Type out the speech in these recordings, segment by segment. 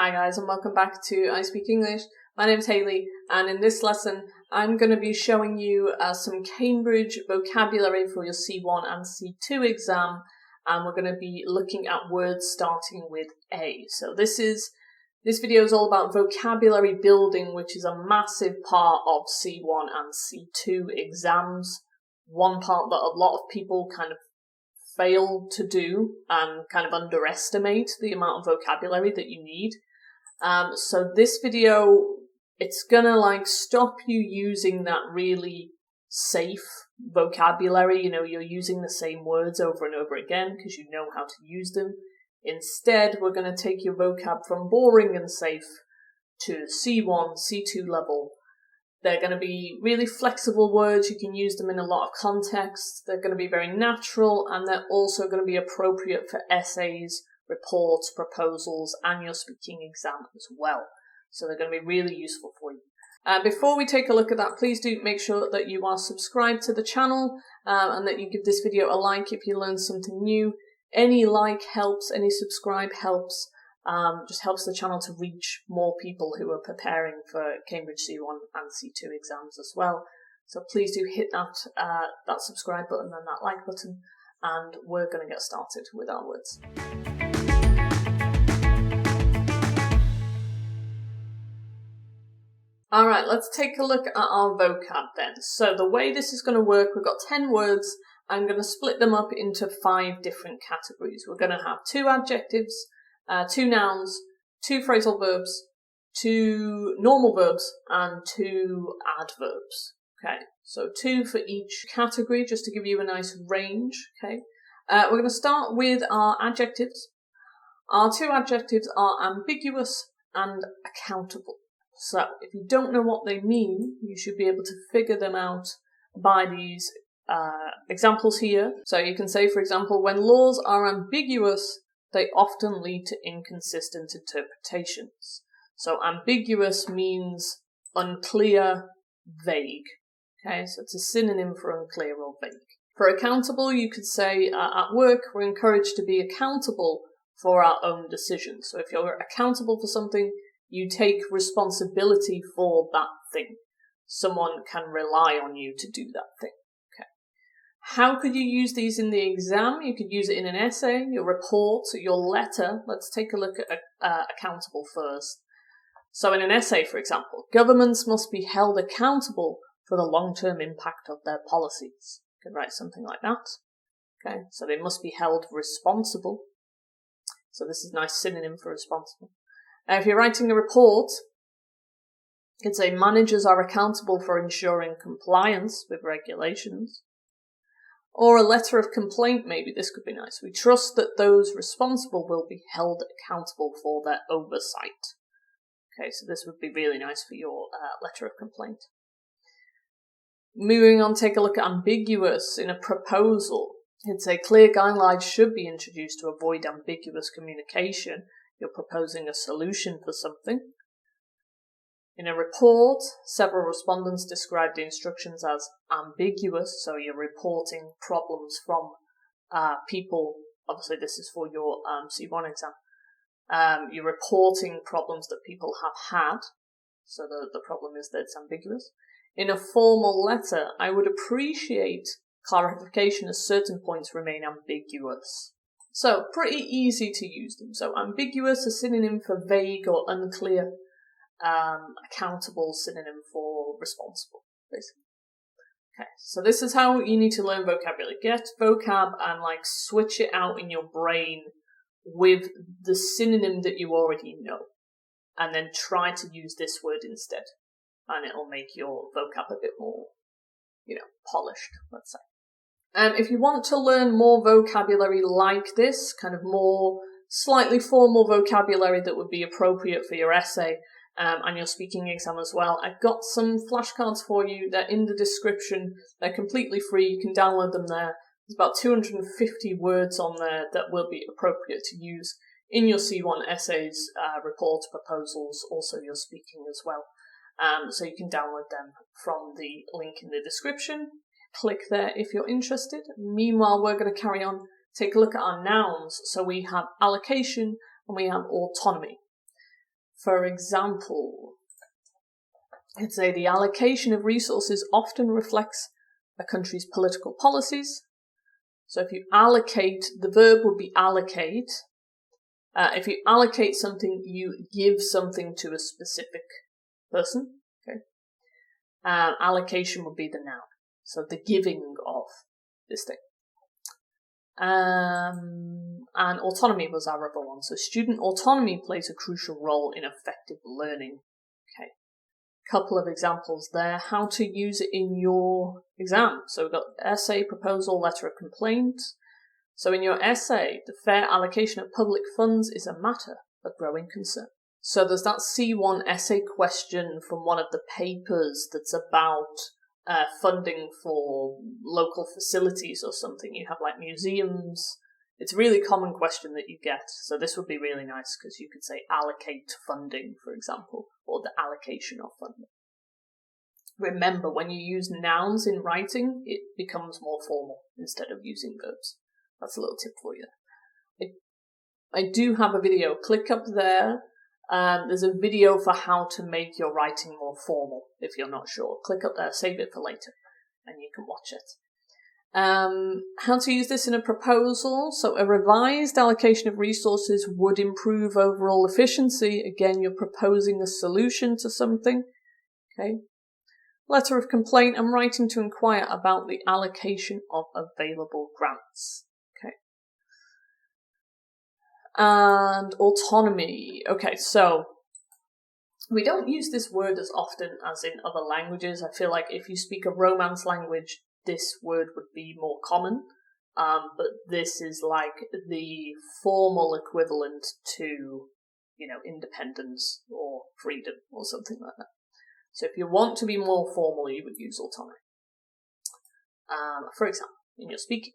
Hi guys, and welcome back to I Speak English. My name's Hayley, and in this lesson I'm going to be showing you some Cambridge vocabulary for your C1 and C2 exam, and we're going to be looking at words starting with A. So this video is all about vocabulary building, which is a massive part of C1 and C2 exams. One part that a lot of people kind of fail to do and kind of underestimate the amount of vocabulary that you need. So this video, it's gonna stop you using that really safe vocabulary, you're using the same words over and over again because you know how to use them. Instead, we're gonna take your vocab from boring and safe to C1, C2 level. They're going to be really flexible words. You can use them in a lot of contexts. They're going to be very natural, and they're also going to be appropriate for essays, reports, proposals, and your speaking exam as well. So they're going to be really useful for you. Before we take a look at that, please do make sure that you are subscribed to the channel and that you give this video a like if you learned something new. Any like helps, any subscribe helps. Just helps the channel to reach more people who are preparing for Cambridge C1 and C2 exams as well. So please do hit that subscribe button and that like button, and we're going to get started with our words. Alright, let's take a look at our vocab then. So the way this is going to work, we've got 10 words. I'm going to split them up into 5 different categories. We're going to have 2 adjectives, 2 nouns, 2 phrasal verbs, 2 normal verbs, and 2 adverbs. Okay, so 2 for each category, just to give you a nice range. Okay, we're going to start with our adjectives. Our 2 adjectives are ambiguous and accountable. So if you don't know what they mean, you should be able to figure them out by these examples here. So you can say, for example, when laws are ambiguous, they often lead to inconsistent interpretations. So ambiguous means unclear, vague. Okay, so it's a synonym for unclear or vague. For accountable, you could say at work, we're encouraged to be accountable for our own decisions. So if you're accountable for something, you take responsibility for that thing. Someone can rely on you to do that thing. How could you use these in the exam? You could use it in an essay, your report, your letter. Let's take a look at accountable first. So in an essay, for example, governments must be held accountable for the long-term impact of their policies. You could write something like that. Okay, so they must be held responsible. So this is a nice synonym for responsible. If you're writing a report, you could say managers are accountable for ensuring compliance with regulations. Or a letter of complaint, maybe this could be nice. We trust that those responsible will be held accountable for their oversight. Okay, so this would be really nice for your letter of complaint. Moving on, take a look at ambiguous in a proposal. You'd say clear guidelines should be introduced to avoid ambiguous communication. You're proposing a solution for something. In a report, several respondents described the instructions as ambiguous, so you're reporting problems from people. Obviously, this is for your C1 exam. You're reporting problems that people have had, so the problem is that it's ambiguous. In a formal letter, I would appreciate clarification as certain points remain ambiguous. So, pretty easy to use them. So, ambiguous, a synonym for vague or unclear. Accountable, synonym for responsible, basically. Okay, so this is how you need to learn vocabulary. Get vocab and switch it out in your brain with the synonym that you already know. And then try to use this word instead. And it'll make your vocab a bit more, polished, let's say. If you want to learn more vocabulary like this, kind of more slightly formal vocabulary that would be appropriate for your essay, and your speaking exam as well, I've got some flashcards for you. They're in the description. They're completely free. You can download them there. There's about 250 words on there that will be appropriate to use in your C1 essays, reports, proposals, also your speaking as well. So you can download them from the link in the description. Click there if you're interested. Meanwhile, we're going to carry on. Take a look at our nouns. So we have allocation and we have autonomy. For example, I'd say the allocation of resources often reflects a country's political policies. So if you allocate, the verb would be allocate. If you allocate something, you give something to a specific person. Okay. Allocation would be the noun. So the giving of this thing. And autonomy was our other one. So student autonomy plays a crucial role in effective learning. Okay. Couple of examples there. How to use it in your exam. So we've got essay, proposal, letter of complaint. So in your essay, the fair allocation of public funds is a matter of growing concern. So there's that C1 essay question from one of the papers that's about funding for local facilities or something. You have like museums. It's a really common question that you get. So this would be really nice because you could say allocate funding, for example, or the allocation of funding. Remember, when you use nouns in writing, it becomes more formal instead of using verbs. That's a little tip for you. I do have a video. Click up there. There's a video for how to make your writing more formal if you're not sure. Click up there, save it for later, and you can watch it. How to use this in a proposal. So a revised allocation of resources would improve overall efficiency. Again, you're proposing a solution to something. Okay. Letter of complaint. I'm writing to inquire about the allocation of available grants. Okay. And autonomy. Okay, so we don't use this word as often as in other languages. I feel like if you speak a Romance language, this word would be more common. But this is like the formal equivalent to, independence or freedom or something like that. So if you want to be more formal, you would use autonomy. For example, in your speaking.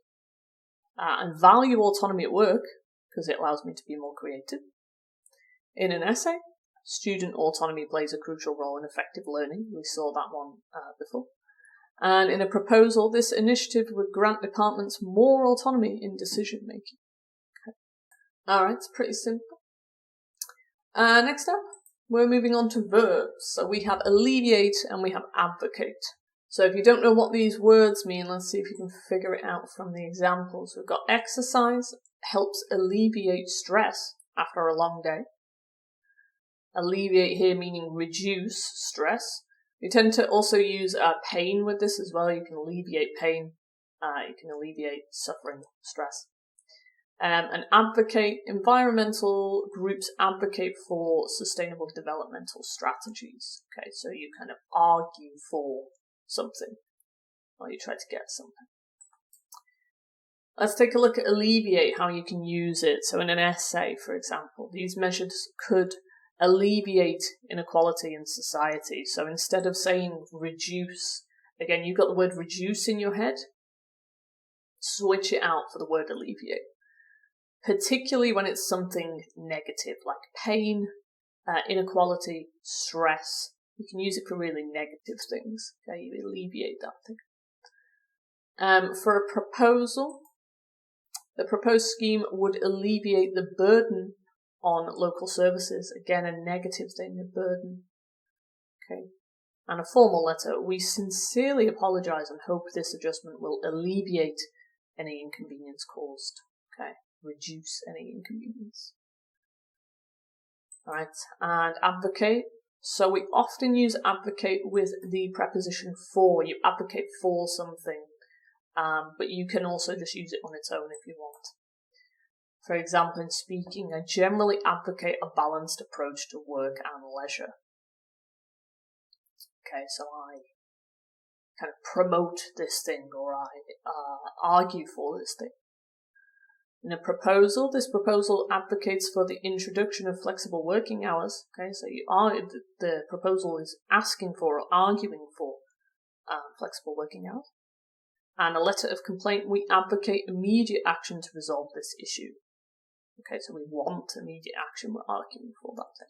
And value autonomy at work, because it allows me to be more creative. In an essay, student autonomy plays a crucial role in effective learning. We saw that one before. And in a proposal, this initiative would grant departments more autonomy in decision making. Okay. Alright, it's pretty simple. Next up, we're moving on to verbs. So we have alleviate and we have advocate. So if you don't know what these words mean, let's see if you can figure it out from the examples. We've got exercise, helps alleviate stress after a long day. Alleviate here meaning reduce stress. We tend to also use pain with this as well. You can alleviate pain. You can alleviate suffering, stress. And advocate, environmental groups advocate for sustainable developmental strategies. Okay, so you kind of argue for something, or you try to get something. Let's take a look at alleviate, how you can use it. So in an essay, for example, these measures could alleviate inequality in society. So instead of saying reduce, again, you've got the word reduce in your head, switch it out for the word alleviate. Particularly when it's something negative, like pain, inequality, stress. You can use it for really negative things. Okay, you alleviate that thing. For a proposal, the proposed scheme would alleviate the burden on local services. Again, a negative thing, a burden. Okay. And a formal letter, we sincerely apologise and hope this adjustment will alleviate any inconvenience caused. Okay. Reduce any inconvenience. Alright, and advocate. So we often use advocate with the preposition for. You advocate for something, but you can also just use it on its own if you want. For example, in speaking, I generally advocate a balanced approach to work and leisure. Okay, so I kind of promote this thing, or I argue for this thing. In a proposal, this proposal advocates for the introduction of flexible working hours. Okay, so the proposal is asking for or arguing for flexible working hours. And a letter of complaint, we advocate immediate action to resolve this issue. Okay, so we want immediate action, we're arguing for that thing.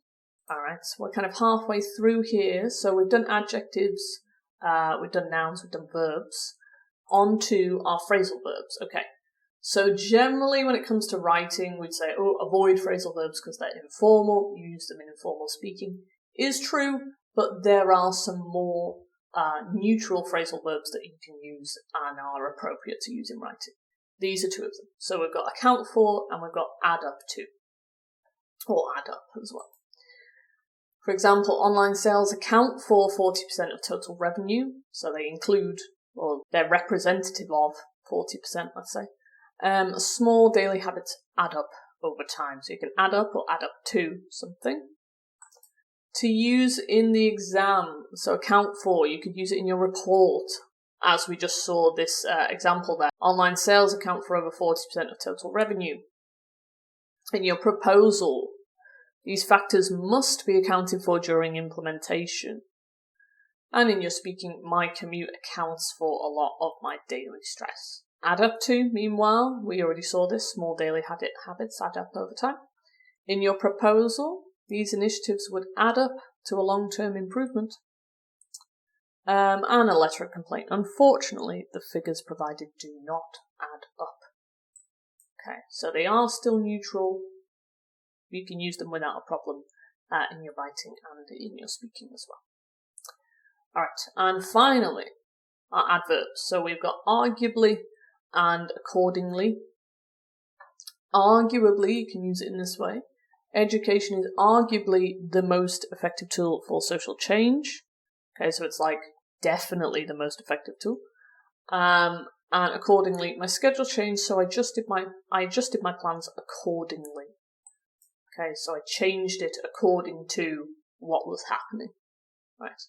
Alright, so we're kind of halfway through here. So we've done adjectives, we've done nouns, we've done verbs. On to our phrasal verbs. Okay. So generally when it comes to writing, we'd say, oh, avoid phrasal verbs because they're informal, use them in informal speaking. Is true, but there are some more neutral phrasal verbs that you can use and are appropriate to use in writing. These are two of them. So we've got account for and we've got add up to, or add up as well. For example, online sales account for 40% of total revenue, so they include, or they're representative of 40%, let's say. Small daily habits add up over time, so you can add up or add up to something. To use in the exam, so account for, you could use it in your report, as we just saw this example there. Online sales account for over 40% of total revenue. In your proposal, these factors must be accounted for during implementation. And in your speaking, my commute accounts for a lot of my daily stress. Add up to, meanwhile, we already saw this, small daily habits add up over time. In your proposal, these initiatives would add up to a long-term improvement. And a letter of complaint. Unfortunately, the figures provided do not add up. Okay, so they are still neutral. You can use them without a problem in your writing and in your speaking as well. Alright, and finally, our adverbs. So we've got arguably and accordingly. Arguably, you can use it in this way. Education is arguably the most effective tool for social change. Okay, so it's like definitely the most effective tool. And accordingly, my schedule changed, so I adjusted my plans accordingly. Okay, so I changed it according to what was happening. Right.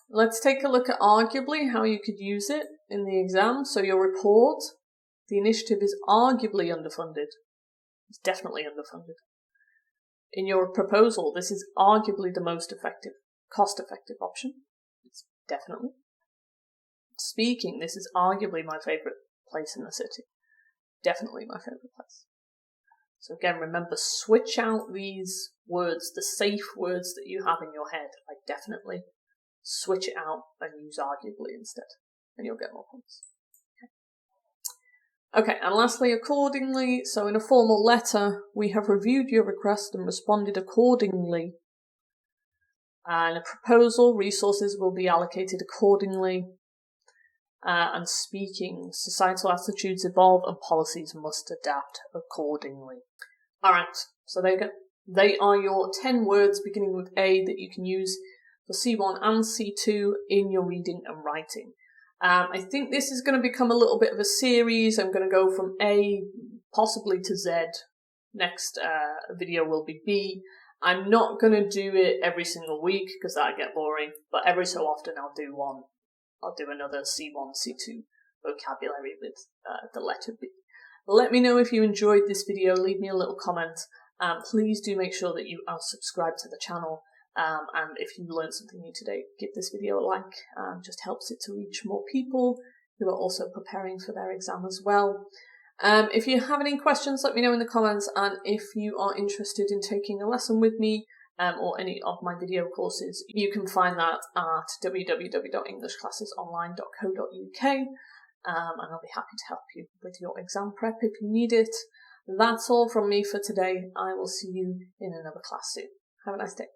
Let's take a look at arguably how you could use it in the exam. So your report, the initiative is arguably underfunded. It's definitely underfunded. In your proposal, this is arguably the most effective, cost-effective option. It's definitely. Speaking, this is arguably my favourite place in the city. Definitely my favourite place. So again, remember, switch out these words, the safe words that you have in your head, like definitely. Switch it out and use arguably instead, and you'll get more points. Okay, and lastly, accordingly. So in a formal letter, we have reviewed your request and responded accordingly. And a proposal, resources will be allocated accordingly. And speaking, societal attitudes evolve and policies must adapt accordingly. Alright, so there you go. They are your 10 words beginning with A that you can use for C1 and C2 in your reading and writing. I think this is going to become a little bit of a series. I'm going to go from A possibly to Z. Next video will be B. I'm not going to do it every single week because that'd get boring, but every so often I'll do one. I'll do another C1, C2 vocabulary with the letter B. Let me know if you enjoyed this video. Leave me a little comment. Please do make sure that you are subscribed to the channel. And if you learned something new today, give this video a like. Just helps it to reach more people who are also preparing for their exam as well. If you have any questions, let me know in the comments. And if you are interested in taking a lesson with me or any of my video courses, you can find that at www.englishclassesonline.co.uk. And I'll be happy to help you with your exam prep if you need it. That's all from me for today. I will see you in another class soon. Have a nice day.